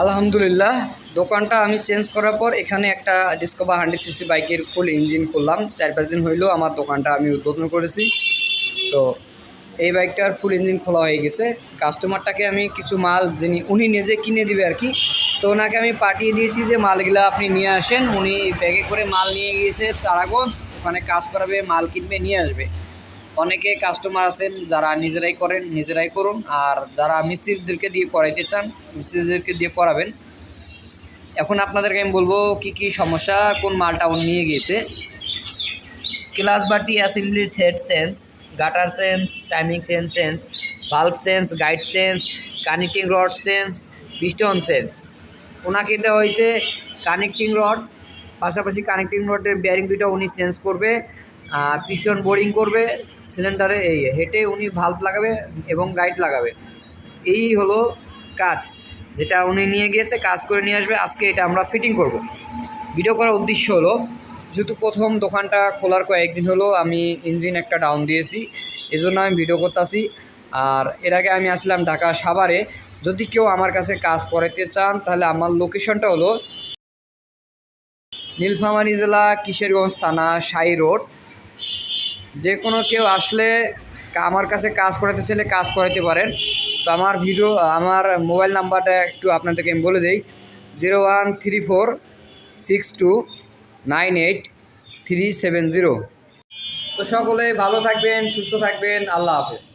আলহামদুলিল্লাহ, দোকানটা আমি চেঞ্জ করার পর এখানে একটা ডিসকভার 100cc বাইকের ফুল ইঞ্জিন করলাম। 4-5 দিন হইলো আমার দোকানটা আমি উদ্বোধন করেছি। তো এই বাইকটার ফুল ইঞ্জিন খোলা হয়ে গেছে। কাস্টমারটাকে আমি কিছু মাল উনি নিজে কিনে দিবে আর কি, তো ওনাকে আমি পাঠিয়ে দিয়েছি যে মালগুলা আপনি নিয়ে আসেন। উনি ব্যাগে করে মাল নিয়ে গিয়েছে তারাগঞ্জ, ওখানে কাজ করাবে, মাল কিনবে, নিয়ে আসবে। অনেকে কাস্টমার আছেন যারা নিজেরাই করেন, নিজেরাই করুন। আর যারা মিস্ত্রিদেরকে দিয়ে করাইতে চান, মিস্ত্রিদেরকে দিয়ে করাবেন। এখন আপনাদেরকে আমি বলবো কি কি সমস্যা, কোন মালটা উনি নিয়ে গিয়েছে। ক্লাস বাটি assembly set change, গাটার change, timing change, valve change, guide change, connecting rod change, piston change. ওনাকে দেওয়া হয়েছে কানেক্টিং রড, পাশাপাশি কানেক্টিং রডের বেয়ারিং দুইটা উনি চেঞ্জ করবে, পিস্টন বোরিং করবে, সিলিন্ডারে এই হেঁটে উনি ভাল্ব লাগাবে এবং গাইড লাগাবে। এই হলো কাজ, যেটা উনি নিয়ে গিয়েছে, কাজ করে নিয়ে আসবে। আজকে এটা আমরা ফিটিং করব। ভিডিও করার উদ্দেশ্য হলো, যেহেতু প্রথম দোকানটা খোলার কয়েকদিন হলো আমি ইঞ্জিন একটা ডাউন দিয়েছি, এজন্য আমি ভিডিও করতেছি। আর এর আগে আমি আসলাম ঢাকা সাভারে। যদি কেউ আমার কাছে কাজ করাতে চান তাহলে আমার লোকেশনটা হলো নীলফামারী জেলা, কিশোরগঞ্জ থানা, সাই রোড। যে কোনো কেউ আসলে আমার কাছে কাজ করাতে চাইলে কাজ করাতে পারেন। তো আমার মোবাইল নাম্বারটা একটু আপনাদেরকে আমি বলে দিই, 01346298 370। তো সকলে ভালো থাকবেন, সুস্থ থাকবেন। আল্লাহ হাফেজ।